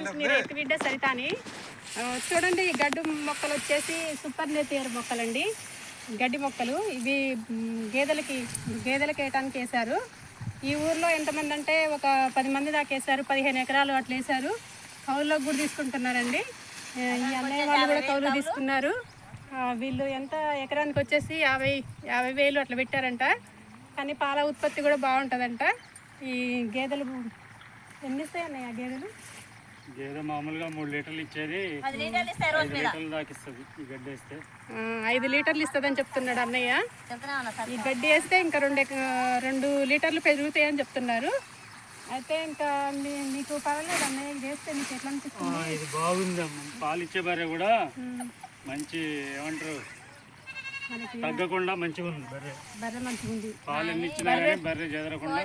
Friends, మీ రైతు బిడ్డ సరితాని. చూడండి, ఈ గడ్డి మొక్కలు వచ్చేసి సూపర్ నేపియర్ మొక్కలండి. గడ్డి మొక్కలు ఇవి గేదెలకి వేయటానికి వేశారు. ఈ ఊర్లో ఎంతమంది అంటే ఒక 10 మంది దాకా వేశారు. 15 ఎకరాలు అట్లా వేశారు. కౌలులోకి కూడా తీసుకుంటున్నారండి. ఈ అన్నయ్య వాళ్ళు కూడా కౌలు తీసుకున్నారు. వీళ్ళు ఎంత ఎకరానికి వచ్చేసి 50,000 అట్లా పెట్టారంట. కానీ పాల ఉత్పత్తి కూడా బాగుంటుందంట. ఈ గేదెలు ఎన్ని ఇస్తాయి అన్నయ్య? గేదె మామూలుగా 3 లీటర్లు ఇచ్చేది 5 లీటర్లు దాకా ఇస్తుంది. ఈ గడ్డి వేస్తే 5 లీటర్లు ఇస్తుందని చెప్తున్నాడు అన్నయ్య. ఈ గడ్డి వేస్తే ఇంకా 2 లీటర్లు పెరుగుతాయి అని చెప్తున్నారు. అయితే ఇంకా మీకు పర్వాలేదు అన్నయ్య, ఇది వేస్తే మీకు ఎట్లా అనిపిస్తుంది? ఇది బాగుంది. పాలు ఇచ్చే బర్రె కూడా మంచి ఏమంటారు తగ్గకుండా మంచిగా ఉంది. బర్రె మంచిగా ఉంది. పాలు ఎన్ని ఇచ్చినా కానీ బర్రె చెదరకుండా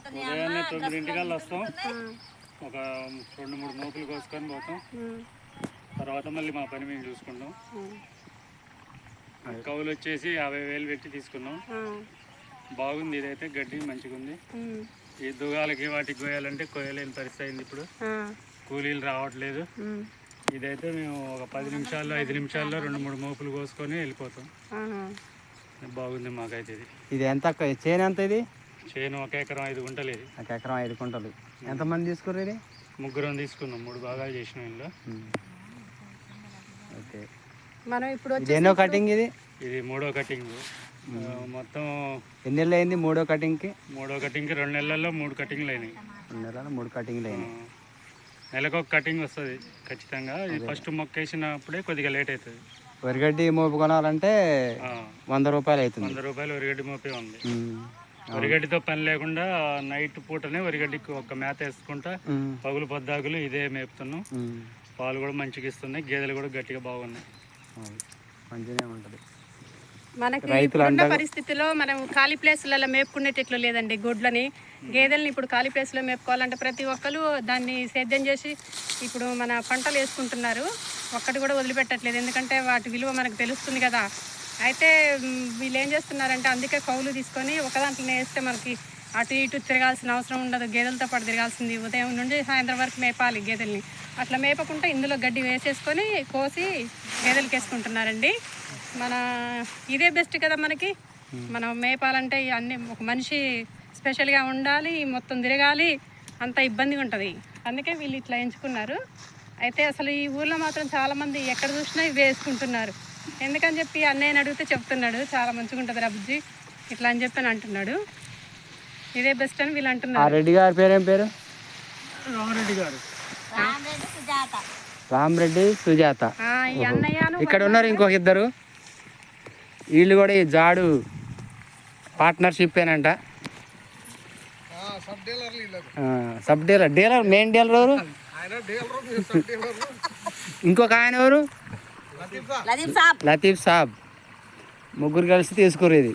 ఉదయాన్నే 9 వస్తాం. ఒక 2-3 మోపులు కోసుకొని పోతాం. తర్వాత మళ్ళీ మా పని మేము చూసుకుంటాం. కౌలు వచ్చేసి 50,000 పెట్టి తీసుకున్నాం. బాగుంది. ఇదైతే గడ్డి మంచిగా ఉంది. ఈ దుగాలకి వాటికి కోయాలంటే కోయలేని పరిస్థితి అయింది. ఇప్పుడు కూలీలు రావట్లేదు. ఇదైతే మేము ఒక 10 నిమిషాల్లో 5 నిమిషాల్లో 2-3 మోపులు కోసుకొని వెళ్ళిపోతాం. బాగుంది మాకైతే. ఇది ఎంత చేను? ఎంత ఇది చేను? 1 ఎకరం 5 గుంటలు. ఇది 1 ఎకరం 5 గుంటలు. ఎంతమంది తీసుకుర్రు? ఇది 3 తీసుకున్నాం. 3 భాగాలు చేసినాం ఇందులో. ఓకే. మనం ఇప్పుడు ఎన్నో కటింగ్? ఇది 3వ కటింగ్. మొత్తం ఎన్ని నెలలు అయింది 3వ కటింగ్కి? 3వ కటింగ్కి 2 నెలల్లో 3 కటింగ్లు అయినాయి. 2 నెలల్లో 3 కటింగ్లు అయినాయి. నెలకు ఒక కటింగ్ వస్తుంది ఖచ్చితంగా. ఇది ఫస్ట్ మొక్క వేసినప్పుడే కొద్దిగా లేట్ అవుతుంది. వరిగడ్డి మోపు కొనాలంటే 100 రూపాయలు అవుతుంది. 100 రూపాయలు వరిగడ్డి మోపే ఉంది. వరిగడ్డితో పని లేకుండా నైట్ పూటనే వరిగడ్డికి ఒక మేత వేసుకుంటా పగులు పొద్దాకులు ఇదే మేపుతున్నాం. పాలు కూడా మంచిగా ఇస్తున్నాయి. గేదెలు కూడా గట్టిగా బాగున్నాయి. మంచిగానే ఉంటుంది. మనకి ఇప్పుడున్న పరిస్థితిలో మనం ఖాళీ ప్లేసులలో మేపుకునేటట్లు లేదండి. గొడ్లని గేదెల్ని ఇప్పుడు ఖాళీ ప్లేస్లో మేపుకోవాలంటే ప్రతి ఒక్కరు దాన్ని సేద్యం చేసి ఇప్పుడు మన పంటలు వేసుకుంటున్నారు. ఒక్కటి కూడా వదిలిపెట్టట్లేదు. ఎందుకంటే వాటి విలువ మనకు తెలుస్తుంది కదా. అయితే వీళ్ళు ఏం చేస్తున్నారంటే అందుకే కౌలు తీసుకొని ఒక దాంట్లో వేస్తే మనకి అటు ఇటు తిరగాల్సిన అవసరం ఉండదు. గేదెలతో పాటు తిరగాల్సింది. ఉదయం నుండి సాయంత్రం వరకు మేపాలి గేదెల్ని. అట్లా మేపకుండా ఇందులో గడ్డి వేసేసుకొని కోసి గేదెలకి వేసుకుంటున్నారండి. మన ఇదే బెస్ట్ కదా మనకి. మనం మేపాలంటే అన్ని ఒక మనిషి స్పెషల్గా ఉండాలి, మొత్తం తిరగాలి, అంత ఇబ్బందిగా ఉంటుంది. అందుకే వీళ్ళు ఇట్లా ఎంచుకున్నారు. అయితే అసలు ఈ ఊర్లో మాత్రం చాలామంది ఎక్కడ చూసినా ఇవి వేసుకుంటున్నారు. ఎందుకని చెప్పి అన్నయ్యని అడిగితే చెప్తున్నాడు చాలా మంచిగా ఉంటుంది రా బుజ్జి ఇట్లా అని చెప్పి అంటున్నాడు. ఇదే బెస్ట్ అని వీళ్ళు అంటున్నారు. రెడ్డి గారి పేరేం పేరు? రామరెడ్డి గారు. రామరెడ్డి సుజాత. ఈ అన్నయ్యను ఇక్కడ ఉన్నారు ఇంకొక ఇద్దరు. వీళ్ళు కూడా ఈ జాడు పార్ట్నర్షిప్ ఏనంట. సబ్ డీలర్ మెయిన్ డీలర్ ఎవరు? ఇంకొక ఆయన ఎవరు? లతీఫ్ సాబ్. ముగ్గురు కలిసి తీసుకురు ఇది.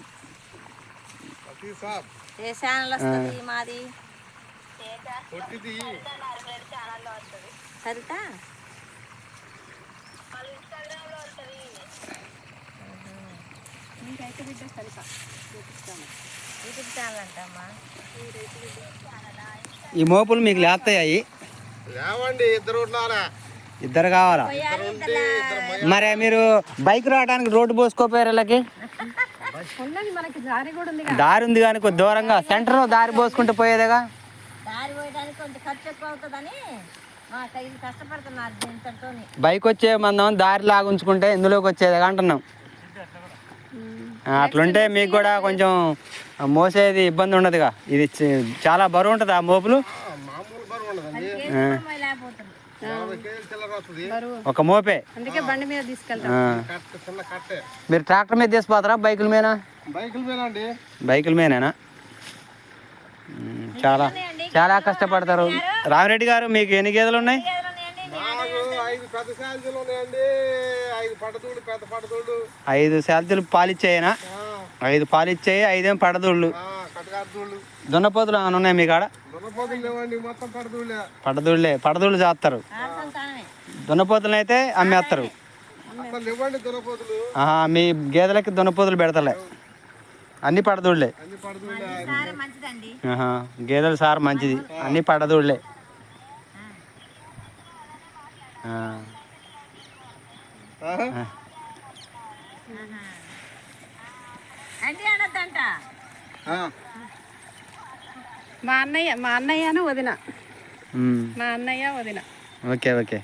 ఈ మోపులు మీకు లేస్తాయి? ఇద్దరు కావాలా? మరి మీరు బైక్ రావడానికి రోడ్డు పోసుకోపోయారు. వీళ్ళకి దారి ఉంది కానీ కొద్ది దూరంగా సెంటర్ దారి పోసుకుంటూ పోయేదిగా. బైక్ వచ్చే మందం దారి లాగుంచుకుంటే ఇందులోకి వచ్చేదిగా అంటున్నాం. అట్లుంటే మీకు కూడా కొంచెం మోసేది ఇబ్బంది ఉండదుగా. ఇది చాలా బరువు ఉంటుంది ఆ మోపులు. ఒక మోపే. మీరు ట్రాక్టర్ మీద తీసుకుపోతారా బైకుల మీద? బైకుల మీదేనా? చాలా చాలా కష్టపడతారు. రామిరెడ్డి గారు మీకు ఎన్ని గేదెలు ఉన్నాయి? 5 శాలతీలు పాలిచ్చాయినా? 5 పాలిచ్చాయి, 5 పడదూళ్ళు. దున్నపోతులు ఏమైనా ఉన్నాయి మీ కాడ? పడదూళ్ళు చేస్తారు. దున్నపోతులు అయితే అమ్మేస్తారు. మీ గేదెలకి దున్నపోతులు పెడతలే. అన్ని పడదూళ్ళే. ఆహా. గేదెల సార్ మంచిది, అన్ని పడదూళ్ళే. మా అన్నయ్యను వదిన. మా అన్నయ్య వదిన. Okay okay.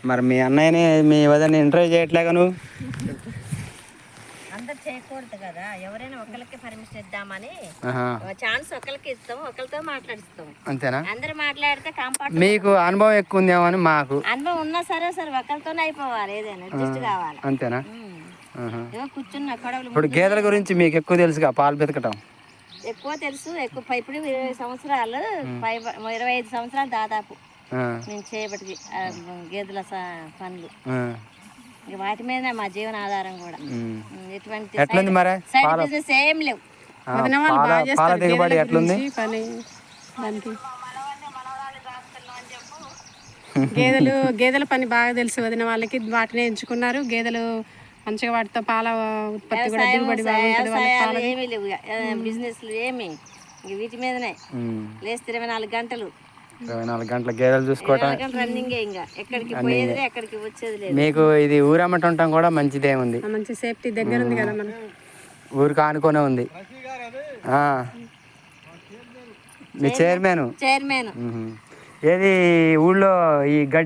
మరి మీ అన్నయ్యని మీ వదిన ఇంటర్వ్యూ చేయట్లేగా నువ్వు? అందరు చేయకూడదు కదా, ఎవరైనా ఒకరికి పర్మిషన్ ఇద్దామని ఛాన్స్ ఒకరికి ఇస్తాం, ఒకరితో మాట్లాడిస్తాం. అంతేనా? అందరు మాట్లాడితే కంఫర్ట్. మీకు అనుభవం ఎక్కువ ఉందేమో అని మాకు. అనుభవం ఉన్నా సరే ఒకరితోనే అయిపోవాలి, ఏదైనా అడ్జస్ట్ కావాలి. అంతేనా? కూర్చున్న కొడవలు. ఇప్పుడు గేదెల గురించి మీకు ఎక్కువ తెలుసుగా, పాలు పితకటం ఎక్కువ తెలుసు. ఇప్పుడు 20 సంవత్సరాలు 25 సంవత్సరాలు దాదాపు నేను చేయబట్టి గేదెల పనులు. వాటి మీద మా జీవన ఆధారం కూడా. ఎటువంటి సైడ్ బిజినెస్ ఏం లేవు. పాల దిగుబడి ఎట్లుంది? గేదెల పని బాగా తెలుసు వదిన వాళ్ళకి, వాటిని ఎంచుకున్నారు. గేదెలు మంచిగా వాటితో పాల ఉత్పత్తి కూడా దిగుబడి బాగుంటుంది. ఏమీ లేవు బిజినెస్ ఏమి, వీటి మీదనే లేస్తే 24 గంటలు 24 గంటల గేదెలు చూసుకోవటం, రన్నింగ్. ఇంకా ఎక్కడికి పోయేది ఎక్కడికి వచ్చేది లేదు. మీకు ఇది ఊరమ్మట ఉండటం కూడా మంచిదే ఉంది, మంచి సేఫ్టీ దగ్గర ఉంది కదా, మన ఊరికి ఆనుకొనే ఉంది. మీ చైర్మన్ చైర్మన్ ఏది ఊళ్ళో ఈ గడ్డి